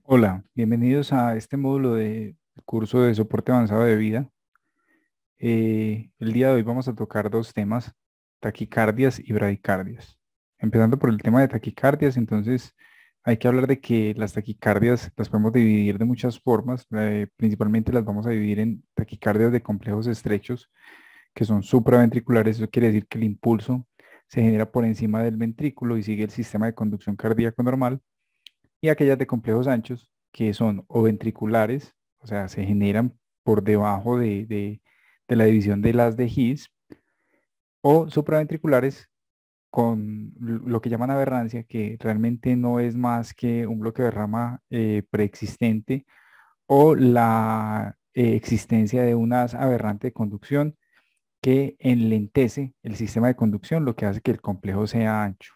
Hola, bienvenidos a este módulo de curso de soporte avanzado de vida. El día de hoy vamos a tocar dos temas, taquicardias y bradicardias. Empezando por el tema de taquicardias, entonces hay que hablar de que las taquicardias las podemos dividir de muchas formas, principalmente las vamos a dividir en taquicardias de complejos estrechos, que son supraventriculares. Eso quiere decir que el impulso se genera por encima del ventrículo y sigue el sistema de conducción cardíaco normal, y aquellas de complejos anchos, que son o ventriculares, o sea, se generan por debajo de la división de las de His, o supraventriculares con lo que llaman aberrancia, que realmente no es más que un bloque de rama preexistente, o la existencia de unas aberrante de conducción que enlentece el sistema de conducción, lo que hace que el complejo sea ancho.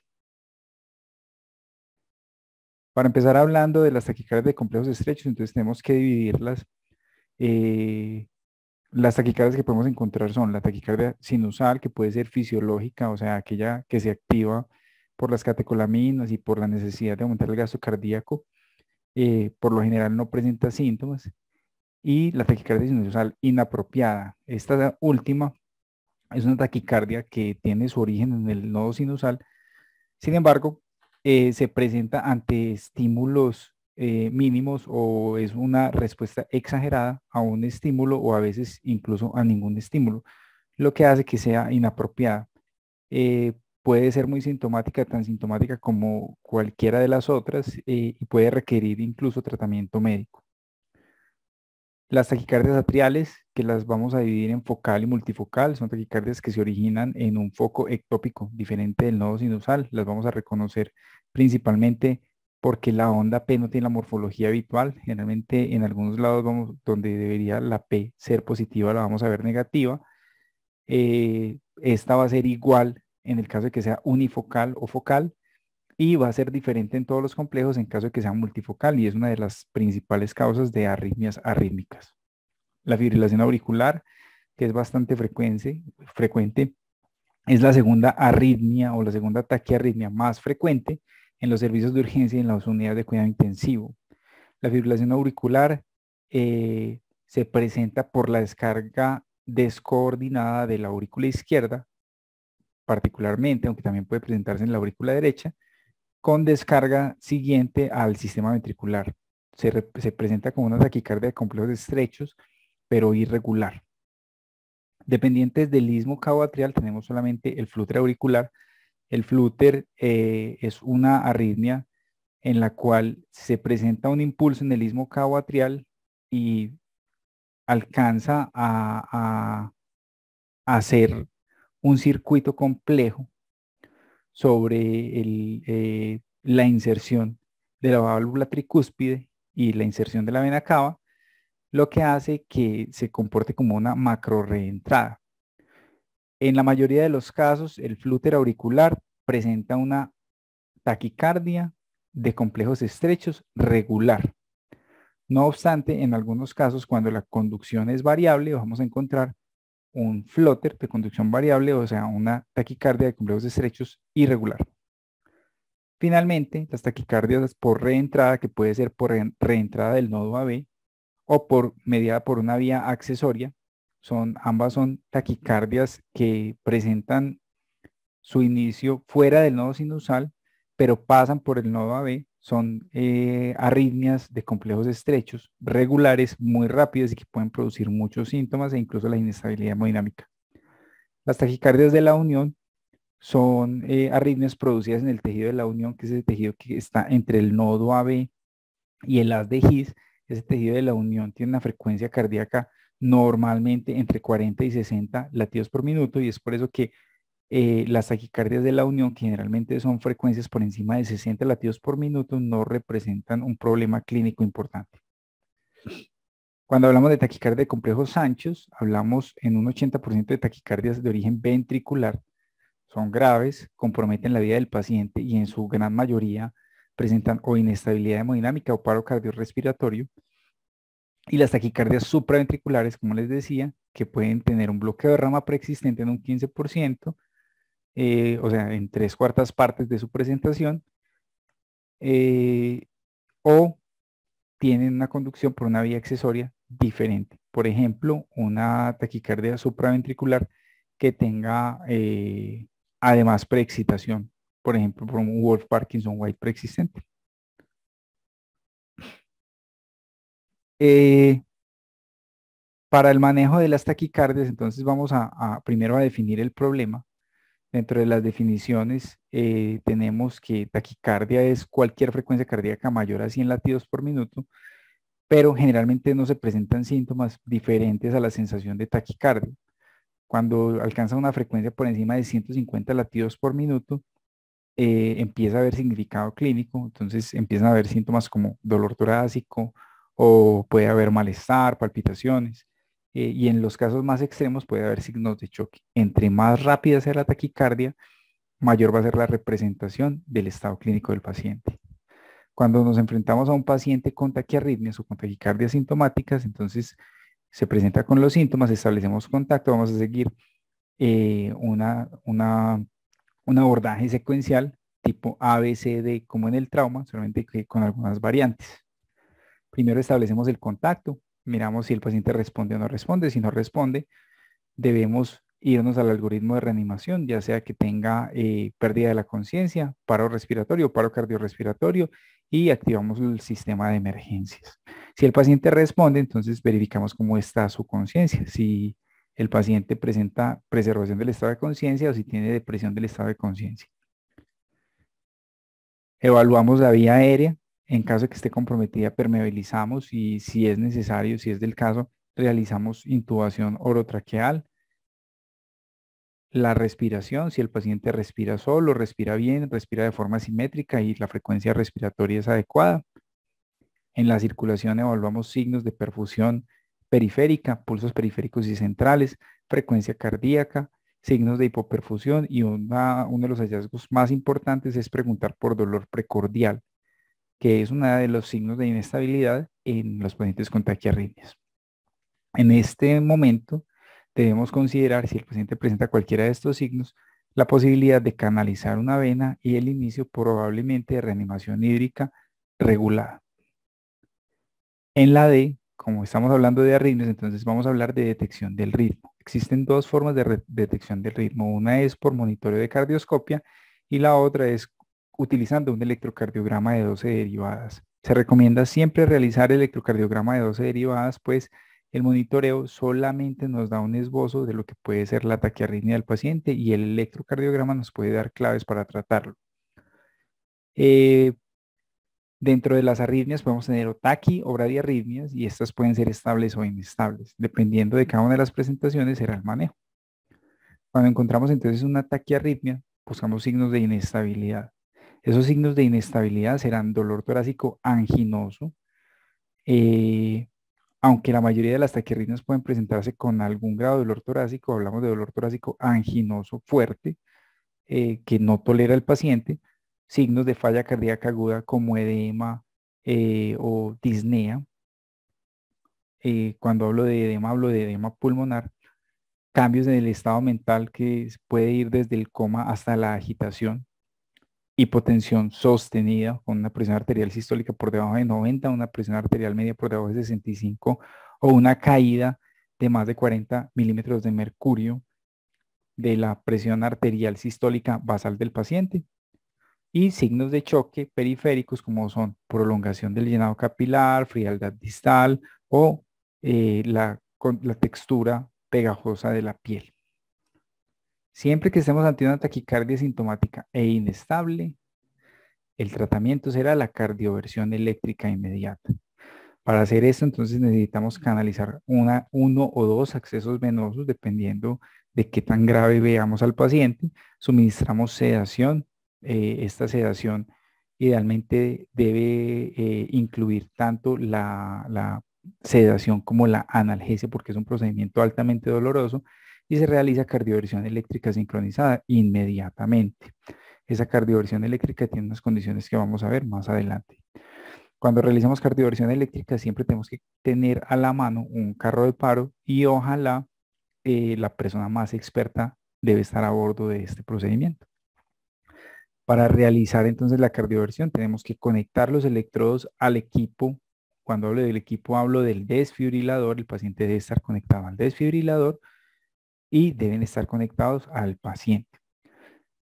Para empezar hablando de las taquicardias de complejos estrechos, entonces tenemos que dividirlas. Eh, las taquicardias que podemos encontrar son la taquicardia sinusal, que puede ser fisiológica, o sea, aquella que se activa por las catecolaminas y por la necesidad de aumentar el gasto cardíaco. Por lo general no presenta síntomas. Y la taquicardia sinusal inapropiada. Esta última es una taquicardia que tiene su origen en el nodo sinusal. Sin embargo, se presenta ante estímulos mínimos, o es una respuesta exagerada a un estímulo, o a veces incluso a ningún estímulo, lo que hace que sea inapropiada. Eh, Puede ser muy sintomática, tan sintomática como cualquiera de las otras, y puede requerir incluso tratamiento médico. Las taquicardias atriales, que las vamos a dividir en focal y multifocal, son taquicardias que se originan en un foco ectópico diferente del nodo sinusal. Las vamos a reconocer principalmente porque la onda P no tiene la morfología habitual. Generalmente en algunos lados vamos, donde debería la P ser positiva, la vamos a ver negativa. Esta va a ser igual en el caso de que sea unifocal o focal, y va a ser diferente en todos los complejos en caso de que sea multifocal, y es una de las principales causas de arritmias arrítmicas. La fibrilación auricular, que es bastante frecuente, es la segunda arritmia o la segunda taquiarritmia más frecuente en los servicios de urgencia y en las unidades de cuidado intensivo. La fibrilación auricular se presenta por la descarga descoordinada de la aurícula izquierda, particularmente, aunque también puede presentarse en la aurícula derecha, con descarga siguiente al sistema ventricular. Se presenta como una taquicardia de complejos estrechos, pero irregular. Dependientes del istmo cabo-atrial tenemos solamente el flúter auricular. El flúter es una arritmia en la cual se presenta un impulso en el istmo cabo-atrial y alcanza a hacer un circuito complejo sobre la inserción de la válvula tricúspide y la inserción de la vena cava, lo que hace que se comporte como una macro reentrada. En la mayoría de los casos, el flúter auricular presenta una taquicardia de complejos estrechos regular. No obstante, en algunos casos, cuando la conducción es variable, vamos a encontrar un flúter de conducción variable, o sea, una taquicardia de complejos estrechos irregular. Finalmente, las taquicardias por reentrada, que puede ser por reentrada del nodo AB o por mediada por una vía accesoria, ambas son taquicardias que presentan su inicio fuera del nodo sinusal, pero pasan por el nodo AB. Son arritmias de complejos estrechos, regulares, muy rápidas y que pueden producir muchos síntomas e incluso la inestabilidad hemodinámica. Las taquicardias de la unión son arritmias producidas en el tejido de la unión, que es el tejido que está entre el nodo AB y el haz de His. Ese tejido de la unión tiene una frecuencia cardíaca normalmente entre 40 y 60 latidos por minuto, y es por eso que las taquicardias de la unión, que generalmente son frecuencias por encima de 60 latidos por minuto, no representan un problema clínico importante. Cuando hablamos de taquicardia de complejos anchos, hablamos en un 80% de taquicardias de origen ventricular. Son graves, comprometen la vida del paciente y en su gran mayoría presentan o inestabilidad hemodinámica o paro cardiorrespiratorio. Y las taquicardias supraventriculares, como les decía, que pueden tener un bloqueo de rama preexistente en un 15%, o sea, en tres cuartas partes de su presentación, eh, o tienen una conducción por una vía accesoria diferente. Por ejemplo, una taquicardia supraventricular que tenga además preexcitación, por ejemplo, por un Wolf Parkinson White preexistente. Eh, para el manejo de las taquicardias, entonces vamos primero a definir el problema. Dentro de las definiciones tenemos que taquicardia es cualquier frecuencia cardíaca mayor a 100 latidos por minuto, pero generalmente no se presentan síntomas diferentes a la sensación de taquicardia. Cuando alcanza una frecuencia por encima de 150 latidos por minuto, empieza a haber significado clínico, entonces empiezan a haber síntomas como dolor torácico o puede haber malestar, palpitaciones, y en los casos más extremos puede haber signos de choque. Entre más rápida sea la taquicardia, mayor va a ser la representación del estado clínico del paciente. Cuando nos enfrentamos a un paciente con taquiarritmias o con taquicardias sintomáticas, entonces se presenta con los síntomas, establecemos contacto, vamos a seguir eh, una, una, un abordaje secuencial tipo ABCD como en el trauma, solamente que con algunas variantes. Primero establecemos el contacto, miramos si el paciente responde o no responde. Si no responde, debemos irnos al algoritmo de reanimación, ya sea que tenga pérdida de la conciencia, paro respiratorio o paro cardiorrespiratorio, y activamos el sistema de emergencias. Si el paciente responde, entonces verificamos cómo está su conciencia, si el paciente presenta preservación del estado de conciencia o si tiene depresión del estado de conciencia. Evaluamos la vía aérea. En caso de que esté comprometida, permeabilizamos y si es necesario, si es del caso, realizamos intubación orotraqueal. La respiración, si el paciente respira solo, respira bien, respira de forma simétrica y la frecuencia respiratoria es adecuada. En la circulación evaluamos signos de perfusión periférica, pulsos periféricos y centrales, frecuencia cardíaca, signos de hipoperfusión y uno de los hallazgos más importantes es preguntar por dolor precordial, que es uno de los signos de inestabilidad en los pacientes con taquiarritmias. En este momento debemos considerar, si el paciente presenta cualquiera de estos signos, la posibilidad de canalizar una vena y el inicio probablemente de reanimación hídrica regulada. En la D, como estamos hablando de arritmias, entonces vamos a hablar de detección del ritmo. Existen dos formas de detección del ritmo. Una es por monitoreo de cardioscopia y la otra es utilizando un electrocardiograma de 12 derivadas. Se recomienda siempre realizar electrocardiograma de 12 derivadas, pues el monitoreo solamente nos da un esbozo de lo que puede ser la taquiarritmia del paciente y el electrocardiograma nos puede dar claves para tratarlo. Dentro de las arritmias podemos tener o taqui o bradiarritmias y estas pueden ser estables o inestables. Dependiendo de cada una de las presentaciones será el manejo. Cuando encontramos entonces una taquiarritmia, buscamos signos de inestabilidad. Esos signos de inestabilidad serán dolor torácico anginoso, eh, aunque la mayoría de las taquiarritmias pueden presentarse con algún grado de dolor torácico, hablamos de dolor torácico anginoso fuerte, que no tolera el paciente, signos de falla cardíaca aguda como edema o disnea. Cuando hablo de edema pulmonar, cambios en el estado mental que puede ir desde el coma hasta la agitación, hipotensión sostenida con una presión arterial sistólica por debajo de 90, una presión arterial media por debajo de 65 o una caída de más de 40 milímetros de mercurio de la presión arterial sistólica basal del paciente. Y signos de choque periféricos como son prolongación del llenado capilar, frialdad distal o la textura pegajosa de la piel. Siempre que estemos ante una taquicardia sintomática e inestable, el tratamiento será la cardioversión eléctrica inmediata. Para hacer esto, entonces necesitamos canalizar uno o dos accesos venosos, dependiendo de qué tan grave veamos al paciente. Suministramos sedación. Esta sedación idealmente debe incluir tanto la sedación como la analgesia, porque es un procedimiento altamente doloroso y se realiza cardioversión eléctrica sincronizada inmediatamente. Esa cardioversión eléctrica tiene unas condiciones que vamos a ver más adelante. Cuando realizamos cardioversión eléctrica, siempre tenemos que tener a la mano un carro de paro y ojalá la persona más experta debe estar a bordo de este procedimiento. Para realizar entonces la cardioversión, tenemos que conectar los electrodos al equipo Cuando hablo del equipo, hablo del desfibrilador. El paciente debe estar conectado al desfibrilador y deben estar conectados al paciente.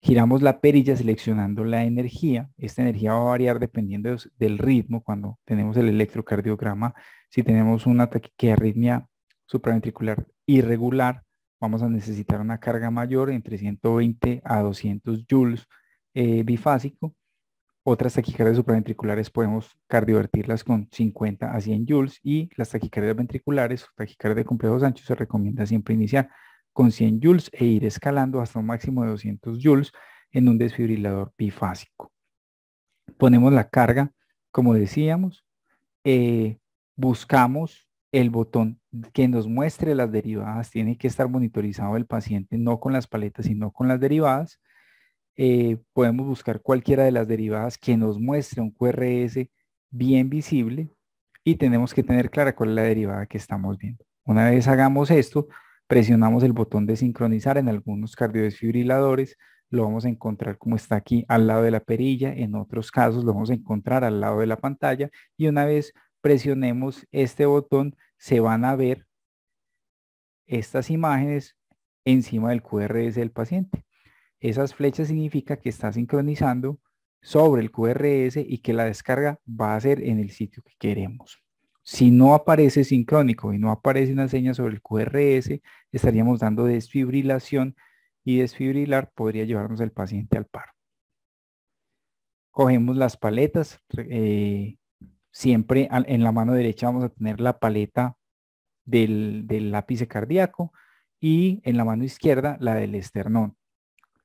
Giramos la perilla seleccionando la energía. Esta energía va a variar dependiendo del ritmo. Cuando tenemos el electrocardiograma, si tenemos una taquiarritmia supraventricular irregular, vamos a necesitar una carga mayor entre 120 a 200 joules bifásico. Otras taquicardias supraventriculares podemos cardiovertirlas con 50 a 100 joules y las taquicardias ventriculares, taquicardia de complejos anchos, se recomienda siempre iniciar con 100 joules e ir escalando hasta un máximo de 200 joules en un desfibrilador bifásico. Ponemos la carga, como decíamos, buscamos el botón que nos muestre las derivadas. Tiene que estar monitorizado el paciente, no con las paletas, sino con las derivadas. Podemos buscar cualquiera de las derivadas que nos muestre un QRS bien visible y tenemos que tener clara cuál es la derivada que estamos viendo. Una vez hagamos esto, presionamos el botón de sincronizar. En algunos cardiodesfibriladores lo vamos a encontrar como está aquí al lado de la perilla, en otros casos lo vamos a encontrar al lado de la pantalla, y una vez presionemos este botón se van a ver estas imágenes encima del QRS del paciente. Esas flechas significa que está sincronizando sobre el QRS y que la descarga va a ser en el sitio que queremos. Si no aparece sincrónico y no aparece una seña sobre el QRS, estaríamos dando desfibrilación y desfibrilar podría llevarnos al paciente al paro. Cogemos las paletas. Siempre en la mano derecha vamos a tener la paleta del ápice cardíaco y en la mano izquierda la del esternón.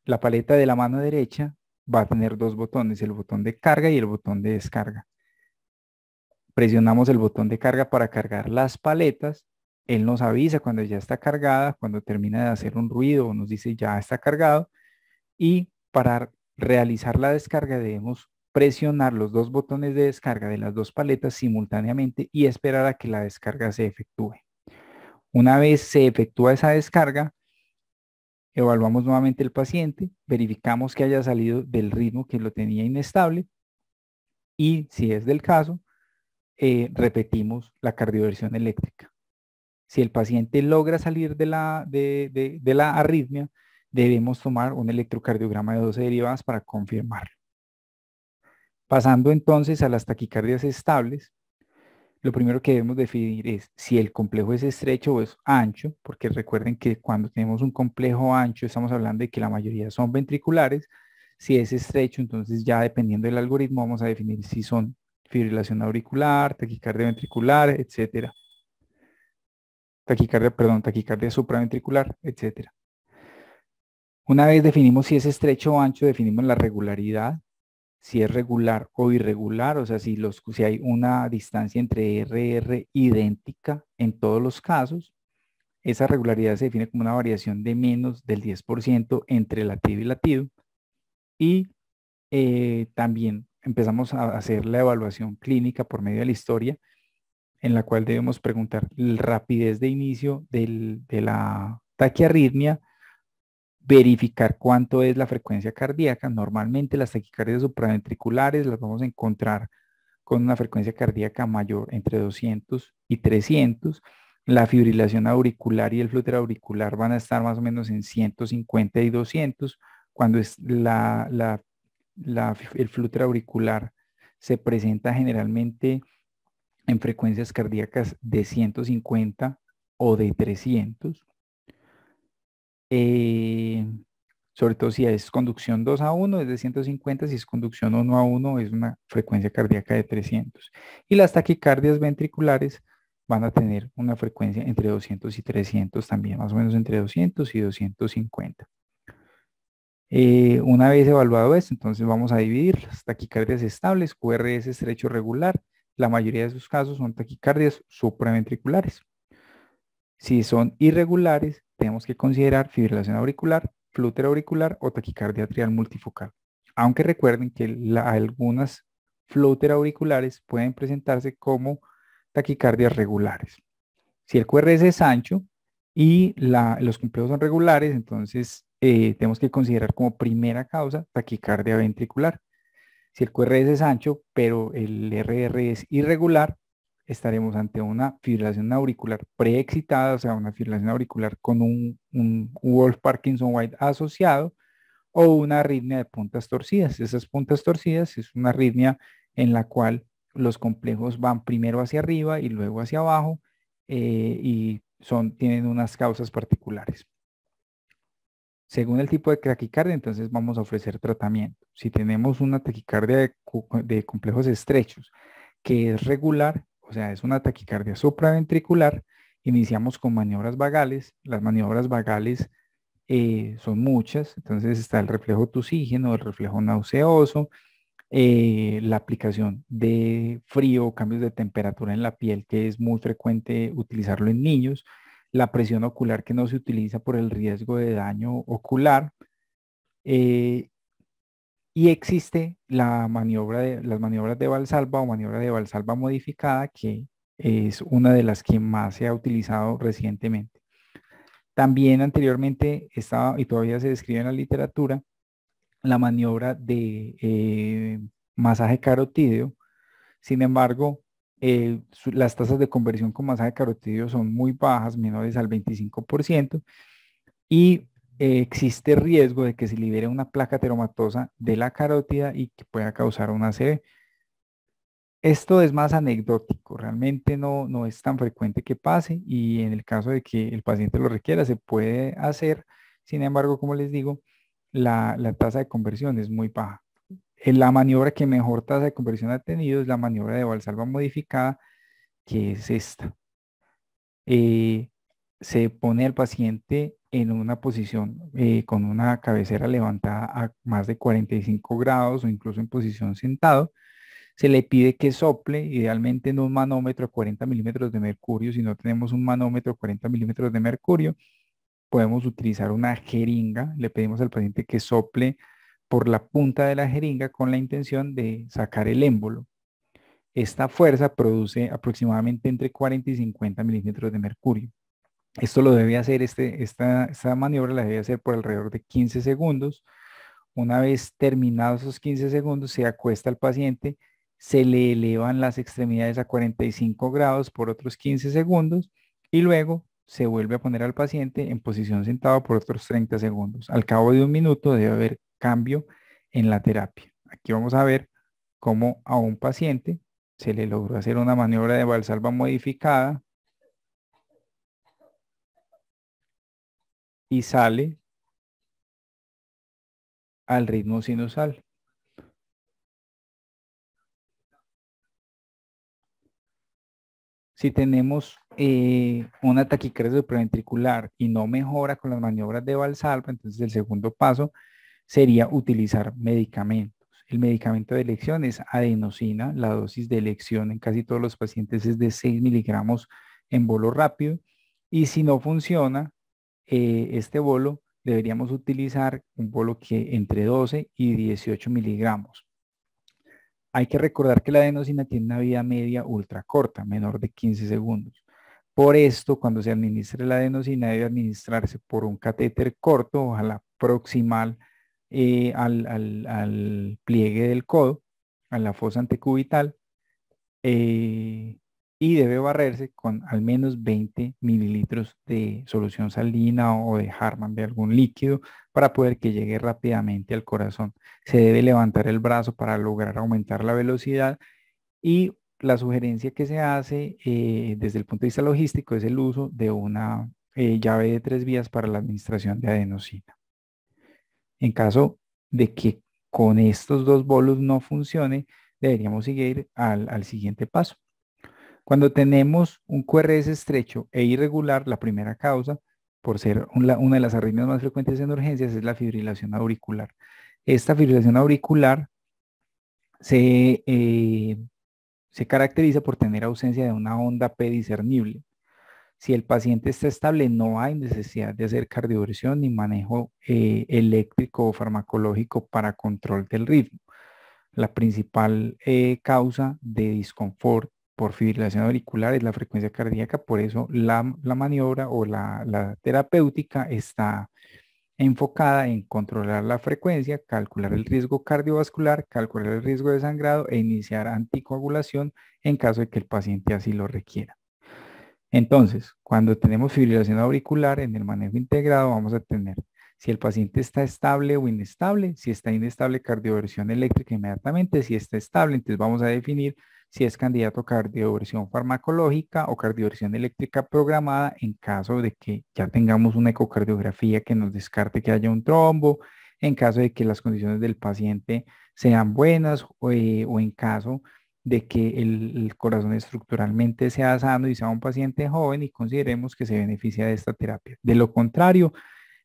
La paleta de la mano derecha va a tener dos botones, el botón de carga y el botón de descarga. Presionamos el botón de carga para cargar las paletas. Él nos avisa cuando ya está cargada, cuando termina de hacer un ruido o nos dice ya está cargado. Y para realizar la descarga debemos presionar los dos botones de descarga de las dos paletas simultáneamente y esperar a que la descarga se efectúe. Una vez se efectúa esa descarga, evaluamos nuevamente el paciente, verificamos que haya salido del ritmo que lo tenía inestable y si es del caso, repetimos la cardioversión eléctrica. Si el paciente logra salir de la arritmia, debemos tomar un electrocardiograma de 12 derivadas para confirmarlo. Pasando entonces a las taquicardias estables, lo primero que debemos definir es si el complejo es estrecho o es ancho, porque recuerden que cuando tenemos un complejo ancho estamos hablando de que la mayoría son ventriculares. Si es estrecho, entonces ya dependiendo del algoritmo vamos a definir si son fibrilación auricular, taquicardia ventricular, etcétera. Taquicardia supraventricular, etcétera. Una vez definimos si es estrecho o ancho, definimos la regularidad, si es regular o irregular, o sea, si hay una distancia entre RR idéntica en todos los casos. Esa regularidad se define como una variación de menos del 10% entre latido y latido. Y también empezamos a hacer la evaluación clínica por medio de la historia, en la cual debemos preguntar la rapidez de inicio de la taquiarritmia, verificar cuánto es la frecuencia cardíaca. Normalmente las taquicardias supraventriculares las vamos a encontrar con una frecuencia cardíaca mayor entre 200 y 300. La fibrilación auricular y el flúter auricular van a estar más o menos en 150 y 200. Cuando es el flúter auricular se presenta generalmente en frecuencias cardíacas de 150 o de 300. Sobre todo si es conducción 2 a 1 es de 150, si es conducción 1 a 1 es una frecuencia cardíaca de 300. Y las taquicardias ventriculares van a tener una frecuencia entre 200 y 300 también, más o menos entre 200 y 250. Una vez evaluado esto, entonces vamos a dividir las taquicardias estables, QRS estrecho regular. La mayoría de sus casos son taquicardias supraventriculares. Si son irregulares, tenemos que considerar fibrilación auricular, flúter auricular o taquicardia atrial multifocal. Aunque recuerden que algunas flúter auriculares pueden presentarse como taquicardias regulares. Si el QRS es ancho y los complejos son regulares, entonces tenemos que considerar como primera causa taquicardia ventricular. Si el QRS es ancho, pero el RR es irregular, estaremos ante una fibrilación auricular preexcitada, o sea, una fibrilación auricular con un Wolff-Parkinson-White asociado, o una arritmia de puntas torcidas. Esas puntas torcidas es una arritmia en la cual los complejos van primero hacia arriba y luego hacia abajo, y tienen unas causas particulares. Según el tipo de taquicardia, entonces vamos a ofrecer tratamiento. Si tenemos una taquicardia de complejos estrechos que es regular, o sea, es una taquicardia supraventricular, iniciamos con maniobras vagales. Las maniobras vagales son muchas, entonces está el reflejo tusígeno, el reflejo nauseoso, la aplicación de frío, cambios de temperatura en la piel, que es muy frecuente utilizarlo en niños, la presión ocular que no se utiliza por el riesgo de daño ocular, eh, y existe las maniobras de Valsalva o maniobra de Valsalva modificada, que es una de las que más se ha utilizado recientemente. También anteriormente estaba y todavía se describe en la literatura la maniobra de masaje carotídeo. Sin embargo, las tasas de conversión con masaje carotídeo son muy bajas, menores al 25%, y existe riesgo de que se libere una placa teromatosa de la carótida y que pueda causar una ACV. Esto es más anecdótico, realmente no es tan frecuente que pase, y en el caso de que el paciente lo requiera se puede hacer. Sin embargo, como les digo, la tasa de conversión es muy baja. La maniobra que mejor tasa de conversión ha tenido es la maniobra de Valsalva modificada, que es esta. Eh, Se pone al paciente en una posición con una cabecera levantada a más de 45 grados o incluso en posición sentado. Se le pide que sople, idealmente en un manómetro a 40 milímetros de mercurio. Si no tenemos un manómetro a 40 milímetros de mercurio, podemos utilizar una jeringa. Le pedimos al paciente que sople por la punta de la jeringa con la intención de sacar el émbolo. Esta fuerza produce aproximadamente entre 40 y 50 milímetros de mercurio. Esto lo debe hacer, esta maniobra la debe hacer por alrededor de 15 segundos. Una vez terminados esos 15 segundos, se acuesta al paciente, se le elevan las extremidades a 45 grados por otros 15 segundos y luego se vuelve a poner al paciente en posición sentado por otros 30 segundos. Al cabo de un minuto debe haber cambio en la terapia. Aquí vamos a ver cómo a un paciente se le logró hacer una maniobra de Valsalva modificada y sale al ritmo sinusal. Si tenemos una taquicardia supraventricular y no mejora con las maniobras de Valsalva, entonces el segundo paso sería utilizar medicamentos. El medicamento de elección es adenosina. La dosis de elección en casi todos los pacientes es de 6 miligramos en bolo rápido. Y si no funciona este bolo, deberíamos utilizar un bolo que entre 12 y 18 miligramos. Hay que recordar que la adenosina tiene una vida media ultra corta, menor de 15 segundos. Por esto, cuando se administre la adenosina, debe administrarse por un catéter corto, ojalá proximal al pliegue del codo, a la fosa antecubital, eh, y debe barrerse con al menos 20 mililitros de solución salina o de Hartmann, de algún líquido, para poder que llegue rápidamente al corazón. Se debe levantar el brazo para lograr aumentar la velocidad, y la sugerencia que se hace desde el punto de vista logístico es el uso de una llave de 3 vías para la administración de adenosina. En caso de que con estos dos bolos no funcione, deberíamos seguir al siguiente paso. Cuando tenemos un QRS estrecho e irregular, la primera causa, por ser una de las arritmias más frecuentes en urgencias, es la fibrilación auricular. Esta fibrilación auricular se, eh, se caracteriza por tener ausencia de una onda P discernible. Si el paciente está estable, no hay necesidad de hacer cardioversión ni manejo eléctrico o farmacológico para control del ritmo. La principal causa de disconfort por fibrilación auricular es la frecuencia cardíaca. Por eso la maniobra o la terapéutica está enfocada en controlar la frecuencia, calcular el riesgo cardiovascular, calcular el riesgo de sangrado e iniciar anticoagulación en caso de que el paciente así lo requiera. Entonces, cuando tenemos fibrilación auricular en el manejo integrado, vamos a tener si el paciente está estable o inestable. Si está inestable, cardioversión eléctrica inmediatamente. Si está estable, entonces vamos a definir si es candidato a cardioversión farmacológica o cardioversión eléctrica programada en caso de que ya tengamos una ecocardiografía que nos descarte que haya un trombo, en caso de que las condiciones del paciente sean buenas o en caso de que el corazón estructuralmente sea sano y sea un paciente joven y consideremos que se beneficia de esta terapia. De lo contrario,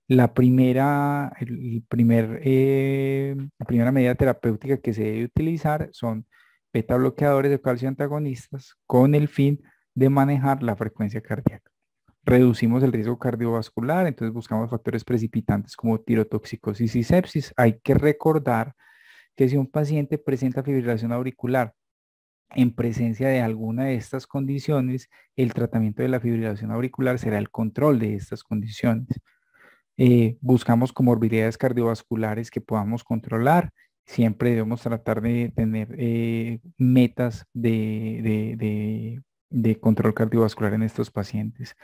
la primera medida terapéutica que se debe utilizar son beta bloqueadores de calcio antagonistas con el fin de manejar la frecuencia cardíaca. Reducimos el riesgo cardiovascular, entonces buscamos factores precipitantes como tirotoxicosis y sepsis. Hay que recordar que si un paciente presenta fibrilación auricular en presencia de alguna de estas condiciones, el tratamiento de la fibrilación auricular será el control de estas condiciones. Buscamos comorbilidades cardiovasculares que podamos controlar. Siempre debemos tratar de tener metas de control cardiovascular en estos pacientes.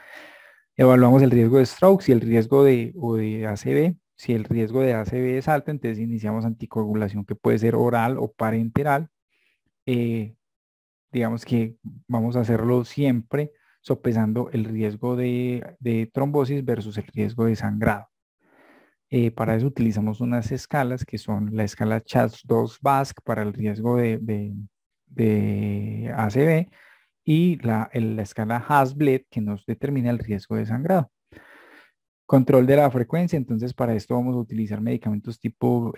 Evaluamos el riesgo de stroke y el riesgo de ACV. Si el riesgo de ACV es alto, entonces iniciamos anticoagulación que puede ser oral o parenteral. Digamos que vamos a hacerlo siempre sopesando el riesgo de trombosis versus el riesgo de sangrado. Para eso utilizamos unas escalas que son la escala CHADS-2-VASC para el riesgo de ACV y la escala Hasbled que nos determina el riesgo de sangrado. Control de la frecuencia, entonces para esto vamos a utilizar medicamentos tipo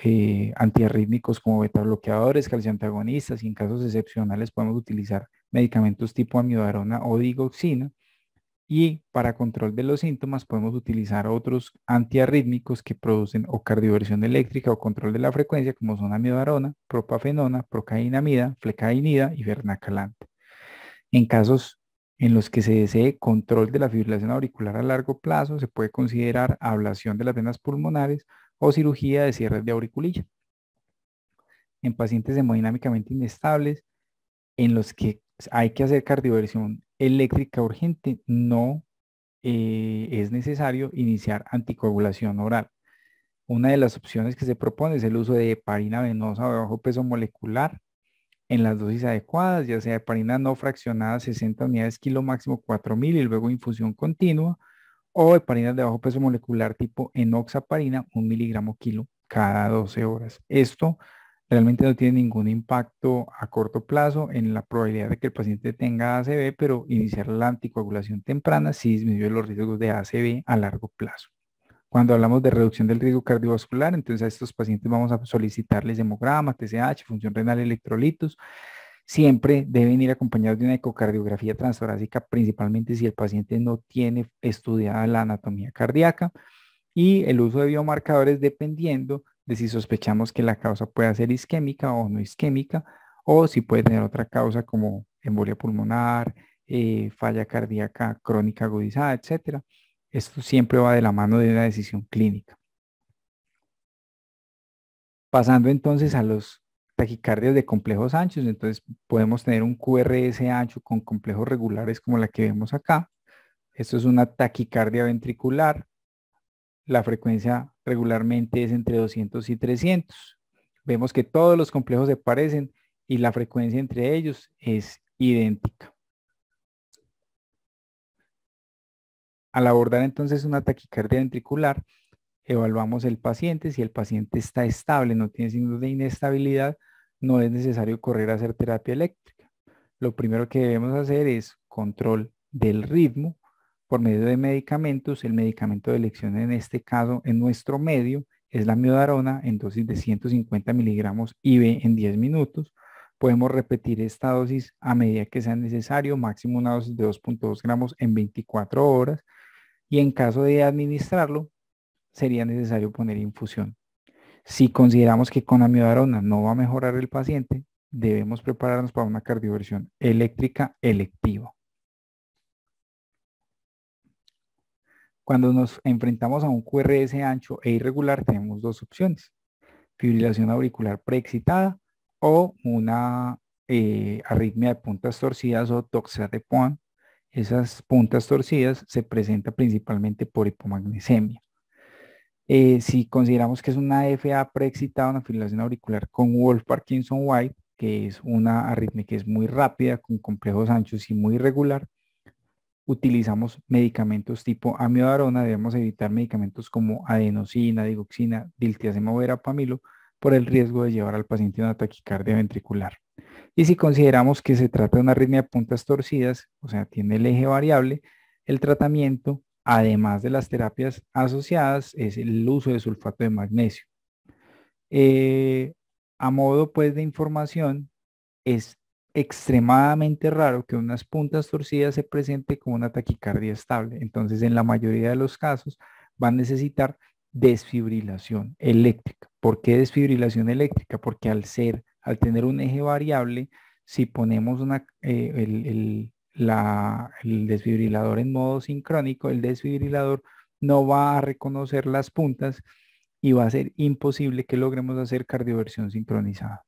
antiarrítmicos como beta bloqueadores, calcioantagonistas y en casos excepcionales podemos utilizar medicamentos tipo amidarona o digoxina. Y para control de los síntomas podemos utilizar otros antiarrítmicos que producen o cardioversión eléctrica o control de la frecuencia como son amidarona, propafenona, procainamida, flecainida y vernacalante. En casos en los que se desee control de la fibrilación auricular a largo plazo, se puede considerar ablación de las venas pulmonares o cirugía de cierre de auriculilla. En pacientes hemodinámicamente inestables, en los que hay que hacer cardioversión eléctrica urgente, no es necesario iniciar anticoagulación oral. Una de las opciones que se propone es el uso de heparina venosa de bajo peso molecular en las dosis adecuadas, ya sea heparina no fraccionada 60 unidades kilo máximo 4000 y luego infusión continua, o heparinas de bajo peso molecular tipo enoxaparina 1 miligramo kilo cada 12 horas. Esto realmente no tiene ningún impacto a corto plazo en la probabilidad de que el paciente tenga ACV, pero iniciar la anticoagulación temprana sí disminuye los riesgos de ACV a largo plazo. Cuando hablamos de reducción del riesgo cardiovascular, entonces a estos pacientes vamos a solicitarles hemograma, TSH, función renal, electrolitos. Siempre deben ir acompañados de una ecocardiografía transtorácica, principalmente si el paciente no tiene estudiada la anatomía cardíaca y el uso de biomarcadores dependiendo de si sospechamos que la causa puede ser isquémica o no isquémica o si puede tener otra causa como embolia pulmonar, falla cardíaca crónica agudizada, etcétera. Esto siempre va de la mano de una decisión clínica. Pasando entonces a los taquicardias de complejos anchos, entonces podemos tener un QRS ancho con complejos regulares como la que vemos acá. Esto es una taquicardia ventricular. La frecuencia regularmente es entre 200 y 300. Vemos que todos los complejos se parecen y la frecuencia entre ellos es idéntica. Al abordar entonces una taquicardia ventricular, evaluamos el paciente. Si el paciente está estable, no tiene signos de inestabilidad, no es necesario correr a hacer terapia eléctrica. Lo primero que debemos hacer es control del ritmo por medio de medicamentos. El medicamento de elección en este caso, en nuestro medio, es la amiodarona en dosis de 150 miligramos IV en 10 minutos. Podemos repetir esta dosis a medida que sea necesario, máximo una dosis de 2.2 gramos en 24 horas. Y en caso de administrarlo, sería necesario poner infusión. Si consideramos que con amiodarona no va a mejorar el paciente, debemos prepararnos para una cardioversión eléctrica electiva. Cuando nos enfrentamos a un QRS ancho e irregular, tenemos dos opciones: fibrilación auricular preexcitada o una arritmia de puntas torcidas o toxia de Points. Esas puntas torcidas se presentan principalmente por hipomagnesemia. Si consideramos que es una FA preexcitada, una fibrilación auricular con Wolff-Parkinson-White, que es una arritmia que es muy rápida, con complejos anchos y muy irregular, utilizamos medicamentos tipo amiodarona. Debemos evitar medicamentos como adenosina, digoxina, diltiazem o verapamilo por el riesgo de llevar al paciente a una taquicardia ventricular. Y si consideramos que se trata de una arritmia de puntas torcidas, o sea, tiene el eje variable, el tratamiento, además de las terapias asociadas, es el uso de sulfato de magnesio. Eh, a modo pues de información, es extremadamente raro que unas puntas torcidas se presente con una taquicardia estable. Entonces, en la mayoría de los casos, van a necesitar desfibrilación eléctrica. ¿Por qué desfibrilación eléctrica? Porque al tener un eje variable, si ponemos el desfibrilador en modo sincrónico, el desfibrilador no va a reconocer las puntas y va a ser imposible que logremos hacer cardioversión sincronizada.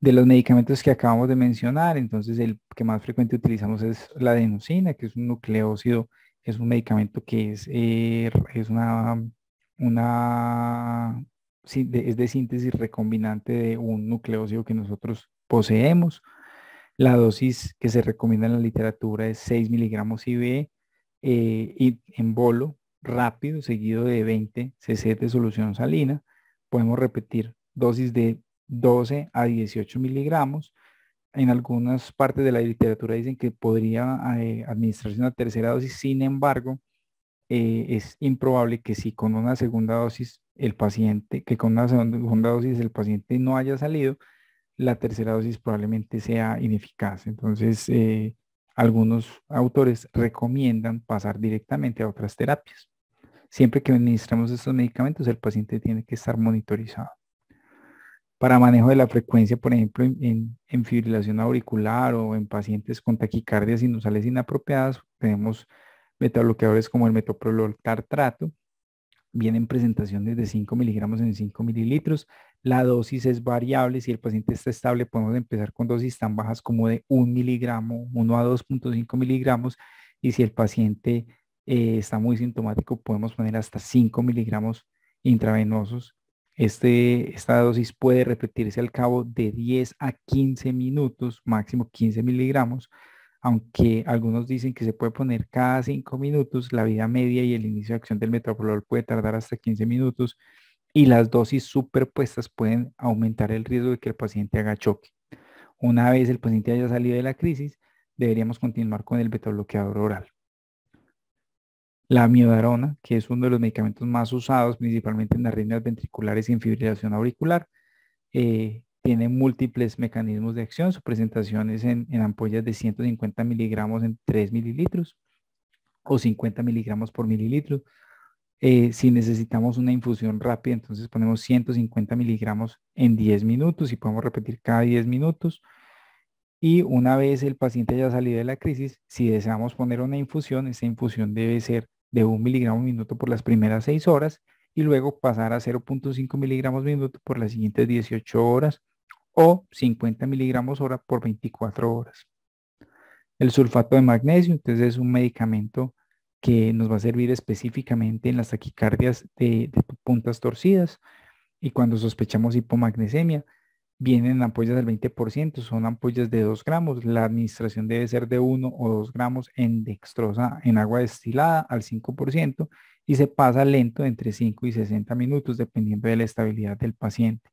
De los medicamentos que acabamos de mencionar, entonces el que más frecuente utilizamos es la adenosina, que es un nucleócido, es un medicamento que es es de síntesis recombinante de un nucleócido que nosotros poseemos. La dosis que se recomienda en la literatura es 6 miligramos IV y en bolo rápido, seguido de 20 cc de solución salina. Podemos repetir dosis de 12 a 18 miligramos. En algunas partes de la literatura dicen que podría administrarse una tercera dosis. Sin embargo, es improbable que si con una segunda dosis que con una segunda dosis el paciente no haya salido, la tercera dosis probablemente sea ineficaz. Entonces, algunos autores recomiendan pasar directamente a otras terapias. Siempre que administramos estos medicamentos, el paciente tiene que estar monitorizado. Para manejo de la frecuencia, por ejemplo, en fibrilación auricular o en pacientes con taquicardias sinusales inapropiadas, tenemos betabloqueadores como el metoprolol tartrato. Vienen presentaciones de 5 miligramos en 5 mililitros. La dosis es variable. Si el paciente está estable, podemos empezar con dosis tan bajas como de 1 miligramo, 1 a 2.5 miligramos. Y si el paciente está muy sintomático, podemos poner hasta 5 miligramos intravenosos. Esta dosis puede repetirse al cabo de 10 a 15 minutos, máximo 15 miligramos, aunque algunos dicen que se puede poner cada 5 minutos. La vida media y el inicio de acción del metoprolol puede tardar hasta 15 minutos y las dosis superpuestas pueden aumentar el riesgo de que el paciente haga choque. Una vez el paciente haya salido de la crisis, deberíamos continuar con el betabloqueador oral. La amiodarona, que es uno de los medicamentos más usados principalmente en arritmias ventriculares y en fibrilación auricular, tiene múltiples mecanismos de acción. Su presentación es en ampollas de 150 miligramos en 3 mililitros o 50 miligramos por mililitro. Si necesitamos una infusión rápida, entonces ponemos 150 miligramos en 10 minutos y podemos repetir cada 10 minutos. Y una vez el paciente haya salido de la crisis, si deseamos poner una infusión, esa infusión debe ser de 1 miligramo minuto por las primeras 6 horas y luego pasar a 0.5 miligramos minuto por las siguientes 18 horas o 50 miligramos hora por 24 horas. El sulfato de magnesio, entonces es un medicamento que nos va a servir específicamente en las taquicardias de puntas torcidas y cuando sospechamos hipomagnesemia. Vienen en ampollas del 20%, son ampollas de 2 gramos. La administración debe ser de 1 o 2 gramos en dextrosa en agua destilada al 5% y se pasa lento entre 5 y 60 minutos dependiendo de la estabilidad del paciente.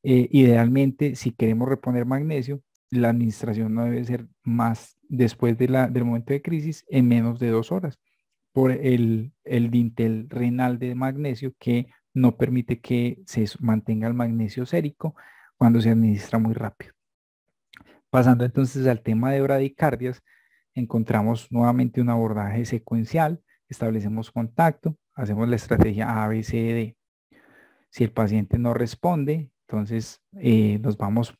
Idealmente, si queremos reponer magnesio, la administración no debe ser más después del momento de crisis en menos de 2 horas por el dintel renal de magnesio que no permite que se mantenga el magnesio sérico cuando se administra muy rápido. Pasando entonces al tema de bradicardias, encontramos nuevamente un abordaje secuencial, establecemos contacto, hacemos la estrategia ABCD. Si el paciente no responde, entonces nos vamos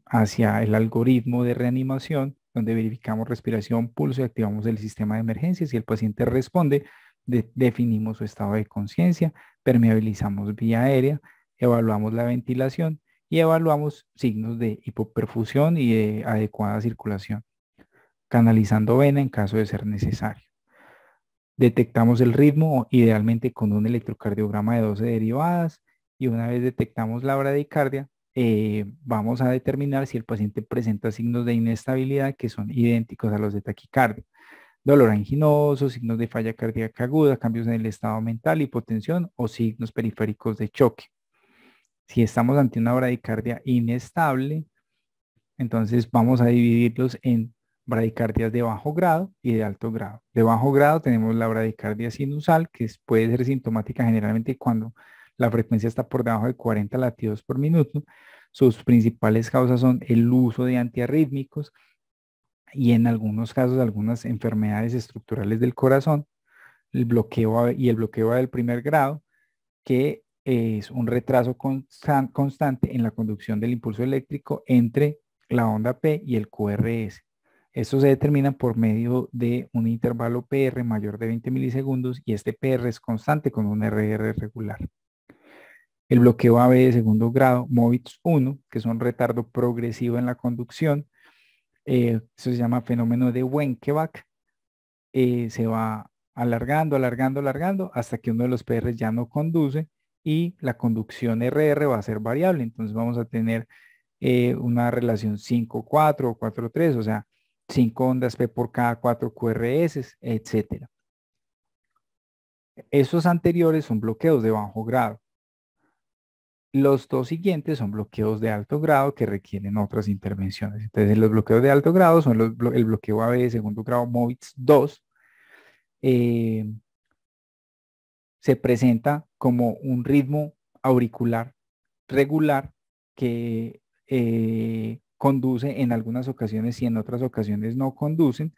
hacia el algoritmo de reanimación donde verificamos respiración, pulso y activamos el sistema de emergencia. Si el paciente responde, definimos su estado de conciencia, permeabilizamos vía aérea, evaluamos la ventilación y evaluamos signos de hipoperfusión y de adecuada circulación, canalizando vena en caso de ser necesario. Detectamos el ritmo, idealmente con un electrocardiograma de 12 derivadas, y una vez detectamos la bradicardia, vamos a determinar si el paciente presenta signos de inestabilidad que son idénticos a los de taquicardia. Dolor anginoso, signos de falla cardíaca aguda, cambios en el estado mental, hipotensión o signos periféricos de choque. Si estamos ante una bradicardia inestable, entonces vamos a dividirlos en bradicardias de bajo grado y de alto grado. De bajo grado tenemos la bradicardia sinusal, que puede ser sintomática generalmente cuando la frecuencia está por debajo de 40 latidos por minuto. Sus principales causas son el uso de antiarrítmicos y en algunos casos algunas enfermedades estructurales del corazón, el bloqueo y el bloqueo del primer grado, que es un retraso constante en la conducción del impulso eléctrico entre la onda P y el QRS. Esto se determina por medio de un intervalo PR mayor de 20 milisegundos y este PR es constante con un RR regular. El bloqueo AB de segundo grado, MOVITS 1, que es un retardo progresivo en la conducción, eso se llama fenómeno de Wenckebach, se va alargando, alargando, alargando hasta que uno de los PR ya no conduce y la conducción RR va a ser variable. Entonces vamos a tener una relación 5-4 o 4-3, o sea, 5 ondas P por cada 4 QRS, etcétera. Esos anteriores son bloqueos de bajo grado. Los dos siguientes son bloqueos de alto grado que requieren otras intervenciones. Entonces, los bloqueos de alto grado son el bloqueo AB de segundo grado MOVITS 2. Se presenta como un ritmo auricular regular que conduce en algunas ocasiones y en otras ocasiones no conducen.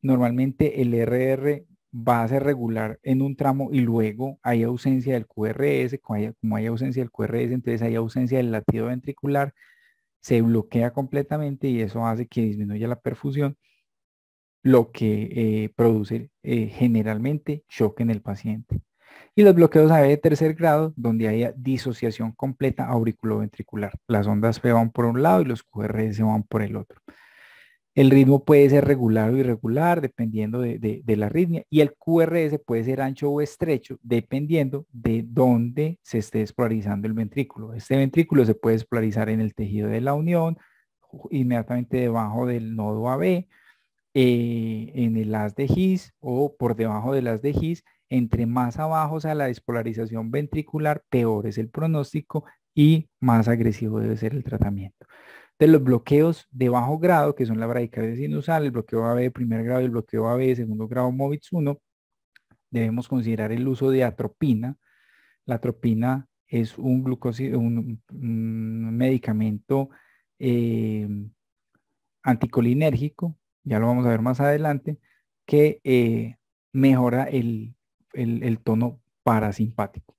Normalmente el RR va a ser regular en un tramo y luego hay ausencia del QRS. Como hay ausencia del QRS, entonces hay ausencia del latido ventricular, se bloquea completamente y eso hace que disminuya la perfusión, lo que produce generalmente shock en el paciente. Y los bloqueos AB de tercer grado, donde haya disociación completa auriculoventricular. Las ondas P van por un lado y los QRS van por el otro. El ritmo puede ser regular o irregular, dependiendo de la arritmia, y el QRS puede ser ancho o estrecho, dependiendo de dónde se esté despolarizando el ventrículo. Este ventrículo se puede despolarizar en el tejido de la unión, inmediatamente debajo del nodo AB, en el haz de His o por debajo del haz de His. Entre más abajo sea la despolarización ventricular, peor es el pronóstico y más agresivo debe ser el tratamiento. De los bloqueos de bajo grado, que son la bradicardia sinusal, el bloqueo AB de primer grado y el bloqueo AB de segundo grado MOVITS 1, debemos considerar el uso de atropina. La atropina es un medicamento eh, anticolinérgico, ya lo vamos a ver más adelante, que mejora el tono parasimpático.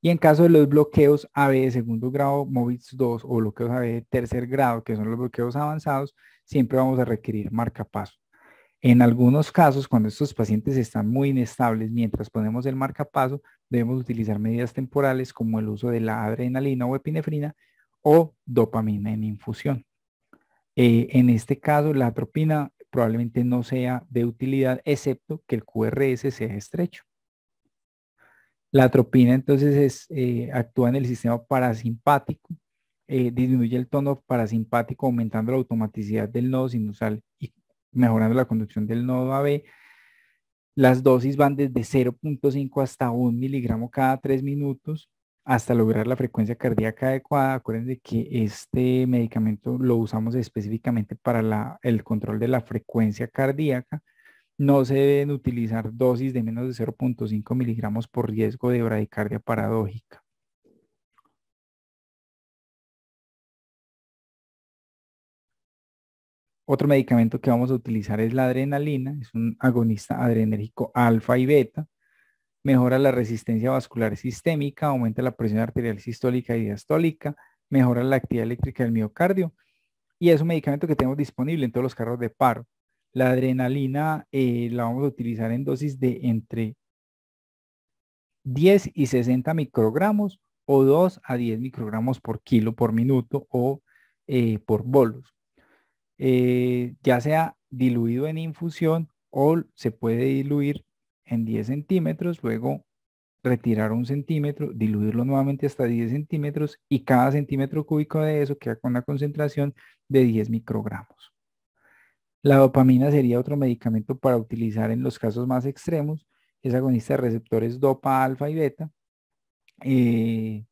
Y en caso de los bloqueos AB de segundo grado, MOVITS 2 o bloqueos AB de tercer grado, que son los bloqueos avanzados, siempre vamos a requerir marcapaso. En algunos casos, cuando estos pacientes están muy inestables, mientras ponemos el marcapaso, debemos utilizar medidas temporales como el uso de la adrenalina o epinefrina o dopamina en infusión. En este caso, la atropina probablemente no sea de utilidad, excepto que el QRS sea estrecho. La atropina entonces actúa en el sistema parasimpático, disminuye el tono parasimpático, aumentando la automaticidad del nodo sinusal y mejorando la conducción del nodo AB. Las dosis van desde 0.5 hasta 1 miligramo cada 3 minutos hasta lograr la frecuencia cardíaca adecuada. Acuérdense que este medicamento lo usamos específicamente para el control de la frecuencia cardíaca. No se deben utilizar dosis de menos de 0.5 miligramos por riesgo de bradicardia paradójica. Otro medicamento que vamos a utilizar es la adrenalina. Es un agonista adrenérgico alfa y beta. Mejora la resistencia vascular sistémica, aumenta la presión arterial sistólica y diastólica, mejora la actividad eléctrica del miocardio y es un medicamento que tenemos disponible en todos los carros de paro. La adrenalina la vamos a utilizar en dosis de entre 10 y 60 microgramos o 2 a 10 microgramos por kilo por minuto o por bolos. Ya sea diluido en infusión o se puede diluir en 10 centímetros, luego retirar 1 centímetro, diluirlo nuevamente hasta 10 centímetros y cada centímetro cúbico de eso queda con una concentración de 10 microgramos. La dopamina sería otro medicamento para utilizar en los casos más extremos. Es agonista de receptores dopa, alfa y beta. Eh,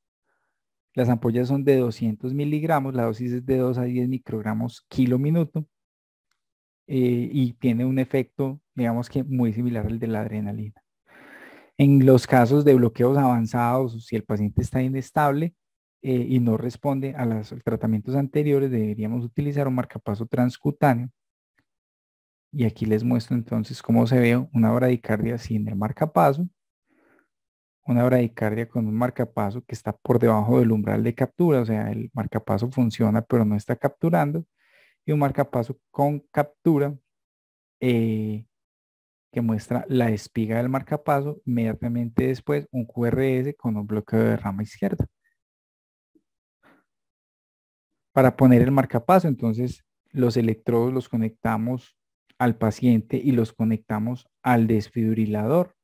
las ampollas son de 200 miligramos, la dosis es de 2 a 10 microgramos kilo minuto y tiene un efecto, digamos que muy similar al de la adrenalina. En los casos de bloqueos avanzados, si el paciente está inestable y no responde a los tratamientos anteriores, deberíamos utilizar un marcapaso transcutáneo. Y aquí les muestro entonces cómo se ve una bradicardia sin el marcapaso, una bradicardia con un marcapaso que está por debajo del umbral de captura, o sea, el marcapaso funciona pero no está capturando, y un marcapaso con captura que muestra la espiga del marcapaso, inmediatamente después un QRS con un bloqueo de rama izquierda. Para poner el marcapaso, entonces los electrodos los conectamos al paciente y los conectamos al desfibrilador.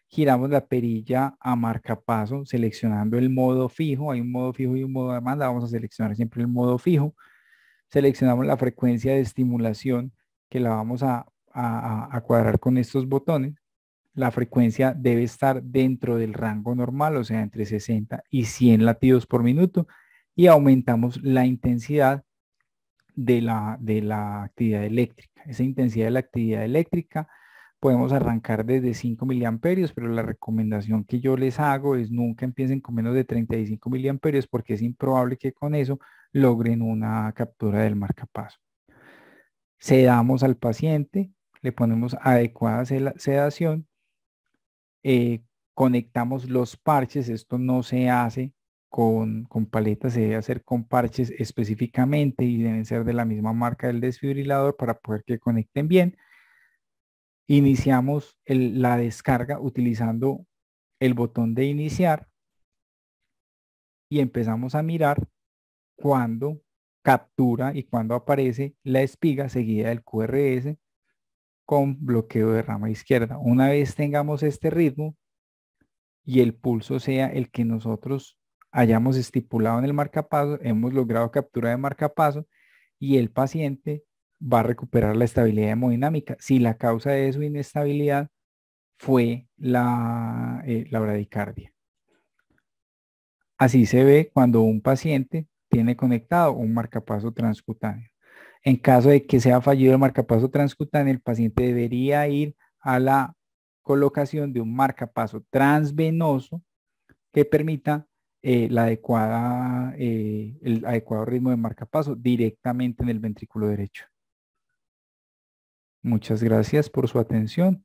Giramos la perilla a marcapaso seleccionando el modo fijo. Hay un modo fijo y un modo de demanda. Vamos a seleccionar siempre el modo fijo. Seleccionamos la frecuencia de estimulación que la vamos a cuadrar con estos botones. La frecuencia debe estar dentro del rango normal, o sea, entre 60 y 100 latidos por minuto. Y aumentamos la intensidad de la actividad eléctrica. Esa intensidad de la actividad eléctrica podemos arrancar desde 5 miliamperios, pero la recomendación que yo les hago es nunca empiecen con menos de 35 miliamperios porque es improbable que con eso logren una captura del marcapaso. Sedamos al paciente, le ponemos adecuada sedación, conectamos los parches, esto no se hace con paletas, se debe hacer con parches específicamente y deben ser de la misma marca del desfibrilador para poder que conecten bien. Iniciamos la descarga utilizando el botón de iniciar y empezamos a mirar cuando captura y cuando aparece la espiga seguida del QRS con bloqueo de rama izquierda. Una vez tengamos este ritmo y el pulso sea el que nosotros hayamos estipulado en el marcapaso, hemos logrado captura de marcapaso y el paciente va a recuperar la estabilidad hemodinámica. Si la causa de su inestabilidad fue la bradicardia. Así se ve cuando un paciente tiene conectado un marcapaso transcutáneo. En caso de que sea fallido el marcapaso transcutáneo, el paciente debería ir a la colocación de un marcapaso transvenoso que permita el adecuado ritmo de marcapaso directamente en el ventrículo derecho. Muchas gracias por su atención.